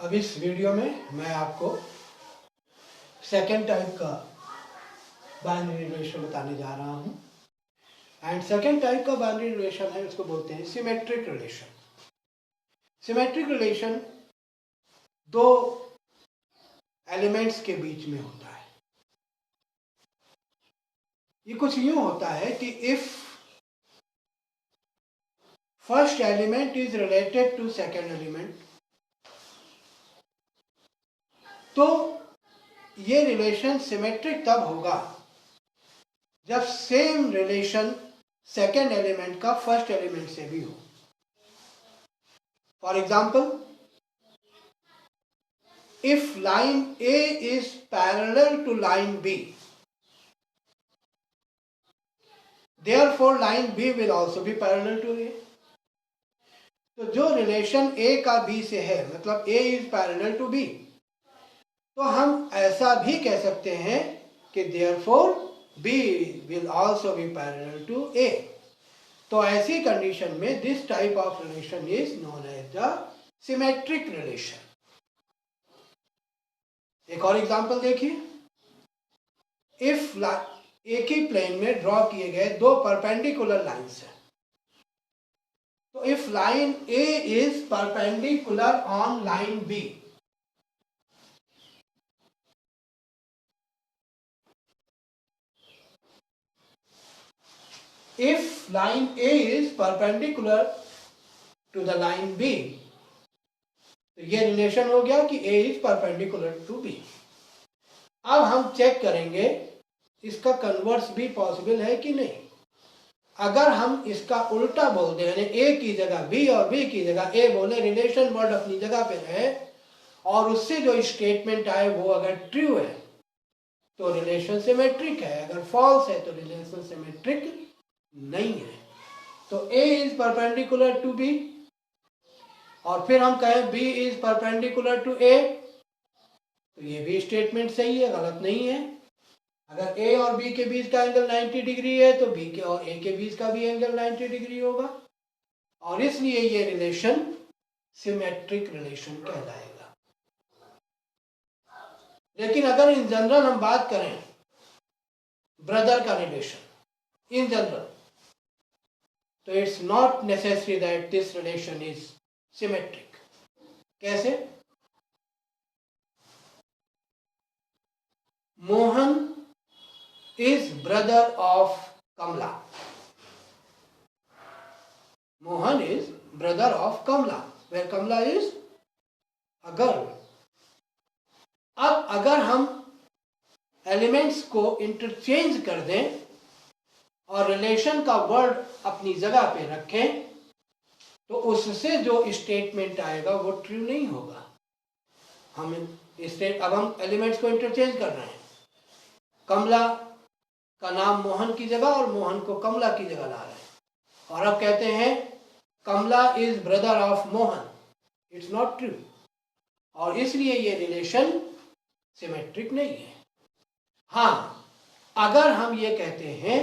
अब इस वीडियो में मैं आपको सेकेंड टाइप का बाइनरी रिलेशन बताने जा रहा हूँ। एंड सेकेंड टाइप का बाइनरी रिलेशन है, उसको बोलते हैं सिमेट्रिक रिलेशन। सिमेट्रिक रिलेशन दो एलिमेंट्स के बीच में होता है। ये कुछ यूं होता है कि if first element is related to second element, तो ये रिलेशन सिमेट्रिक तब होगा जब सेम रिलेशन सेकेंड एलिमेंट का फर्स्ट एलिमेंट से भी हो। For example, if line A is parallel to line B, therefore line B will also be parallel to A. तो जो रिलेशन A का B से है, मतलब A is parallel to B, तो हम ऐसा भी कह सकते हैं कि therefore B will also be parallel to A. तो ऐसी कंडीशन में this type of relation is known as the symmetric relation. एक और एग्जाम्पल देखिए, इफ एक ही प्लेन में ड्रॉ किए गए दो परपेंडिकुलर लाइंस हैं, तो if line A is perpendicular on line B, if line A is perpendicular to the line B, तो ये रिलेशन हो गया कि A is perpendicular to B. अब हम चेक करेंगे इसका कन्वर्स भी पॉसिबल है कि नहीं। अगर हम इसका उल्टा बोल दें, यानी ए की जगह बी और बी की जगह ए बोले, रिलेशन वर्ड अपनी जगह पे रहे और उससे जो स्टेटमेंट आए वो अगर ट्रू है तो रिलेशन सिमेट्रिक है, अगर फॉल्स है तो रिलेशन सिमेट्रिक नहीं है। तो ए इज परपेंडिकुलर टू बी और फिर हम कहें बी इज परपेंडिकुलर टू ए, तो ये भी स्टेटमेंट सही है, गलत नहीं है। अगर ए और बी के बीच का एंगल 90 डिग्री है तो बी के और ए के बीच का भी एंगल 90 डिग्री होगा और इसलिए ये रिलेशन सिमेट्रिक रिलेशन कहलाएगा। लेकिन अगर इन जनरल हम बात करें ब्रदर का रिलेशन इन जनरल, तो it's not necessary that this relation is symmetric. कैसे? Mohan is brother of Kamla. Mohan is brother of Kamla, where Kamla is a girl. अब अगर हम एलिमेंट्स को इंटरचेंज कर दें और रिलेशन का वर्ड अपनी जगह पे रखें, तो उससे जो स्टेटमेंट आएगा वो ट्रू नहीं होगा। अब हम एलिमेंट्स को इंटरचेंज कर रहे हैं, कमला का नाम मोहन की जगह और मोहन को कमला की जगह ला रहे हैं और अब कहते हैं Kamla is brother of Mohan. It's not true और इसलिए ये रिलेशन सिमेट्रिक नहीं है। हाँ, अगर हम ये कहते हैं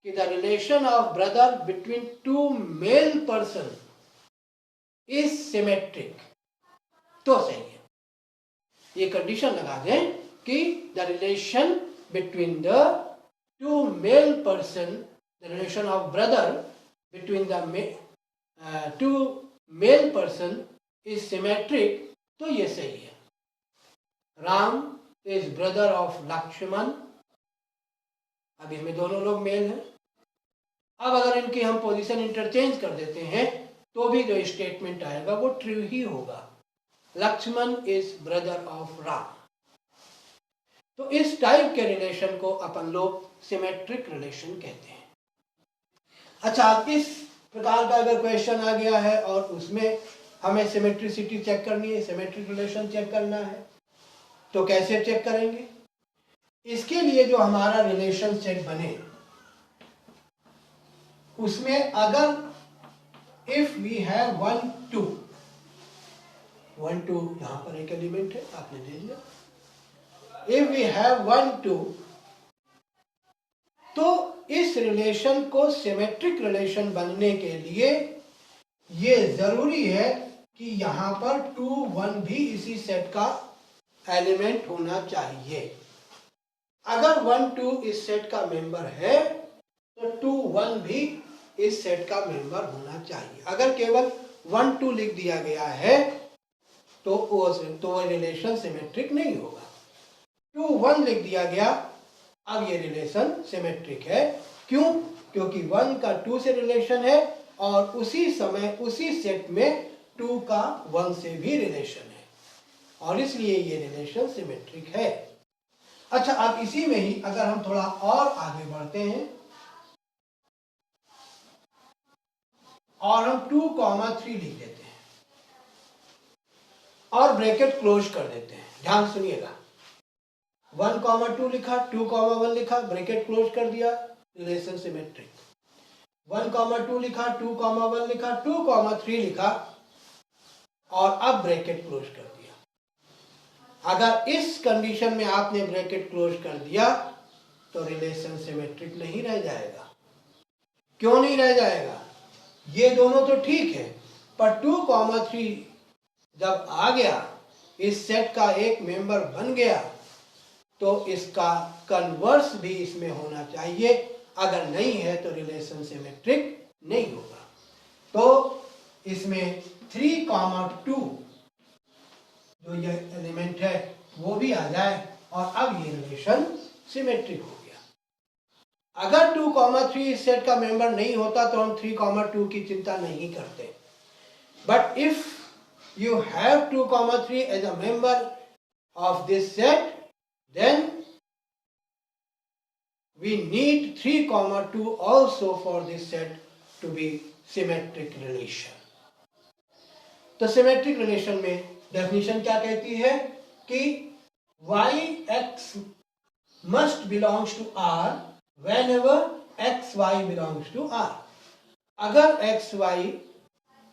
कि the relation of brother between two male person is symmetric, तो सही है। ये कंडीशन लगा दें कि the relation between the two male person, the relation of brother between the two male person is symmetric, तो ये सही है। Ram is brother of Lakshman, अब इसमें दोनों लोग मेल हैं। अब अगर इनकी हम पोजीशन इंटरचेंज कर देते हैं तो भी जो स्टेटमेंट आएगा वो ट्रू ही होगा। Lakshman is brother of Ram. तो इस टाइप के रिलेशन को अपन लोग सिमेट्रिक रिलेशन कहते हैं। अच्छा, इस प्रकार का अगर क्वेश्चन आ गया है और उसमें हमें सिमेट्रिसिटी चेक करनी है, सिमेट्रिक रिलेशन चेक करना है, तो कैसे चेक करेंगे? इसके लिए जो हमारा रिलेशन चेक बने उसमें अगर इफ वी हैव 1 2 यहां पर एक एलिमेंट है, आपने दे दिया, if we have 1 2, तो इस रिलेशन को सिमेट्रिक रिलेशन बनने के लिए ये जरूरी है कि यहाँ पर 2 1 भी इसी सेट का एलिमेंट होना चाहिए। अगर 1 2 इस सेट का मेंबर है तो 2 1 भी इस सेट का मेंबर होना चाहिए। अगर केवल 1 2 लिख दिया गया है तो वो रिलेशन सिमेट्रिक नहीं होगा। 2 1 लिख दिया गया, अब ये रिलेशन सिमेट्रिक है। क्यों? क्योंकि 1 का 2 से रिलेशन है और उसी समय उसी सेट में 2 का 1 से भी रिलेशन है और इसलिए ये रिलेशन सिमेट्रिक है। अच्छा, अब इसी में ही अगर हम थोड़ा और आगे बढ़ते हैं और हम 2 3 लिख देते हैं और ब्रैकेट क्लोज कर देते हैं। ध्यान सुनिएगा, 1 2 लिखा, 2 1 लिखा, ब्रैकेट क्लोज कर दिया, रिलेशन सिमेट्रिक। 1 2 लिखा, 2 1 लिखा, 2 3 लिखा और अब ब्रैकेट क्लोज कर दिया। अगर इस कंडीशन में आपने ब्रैकेट क्लोज कर दिया तो रिलेशन सिमेट्रिक नहीं रह जाएगा। क्यों नहीं रह जाएगा? ये दोनों तो ठीक है, पर 2 3 जब आ गया, इस सेट का एक मेंबर बन गया, तो इसका कन्वर्स भी इसमें होना चाहिए। अगर नहीं है तो रिलेशन सिमेट्रिक नहीं होगा। तो इसमें 3 2 जो ये एलिमेंट है वो भी आ जाए और अब ये रिलेशन सिमेट्रिक हो गया। अगर 2 3 इस सेट का मेंबर नहीं होता तो हम 3 2 की चिंता नहीं करते। But if you have 2 3 as a member of this set, then we need 3 2 also for this set to be symmetric relation. तो सिमेट्रिक रिलेशन में डेफिनेशन क्या कहती है कि yx must belongs to r whenever xy belongs to r. अगर xy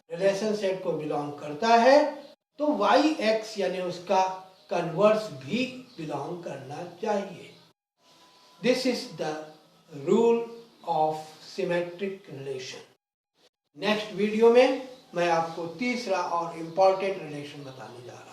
relation set को belong करता है तो वाई एक्स यानी उसका कन्वर्स भी बिलोंग करना चाहिए। This is the rule of symmetric relation. Next video में मैं आपको तीसरा और इम्पॉर्टेंट रिलेशन बताने जा रहा हूं।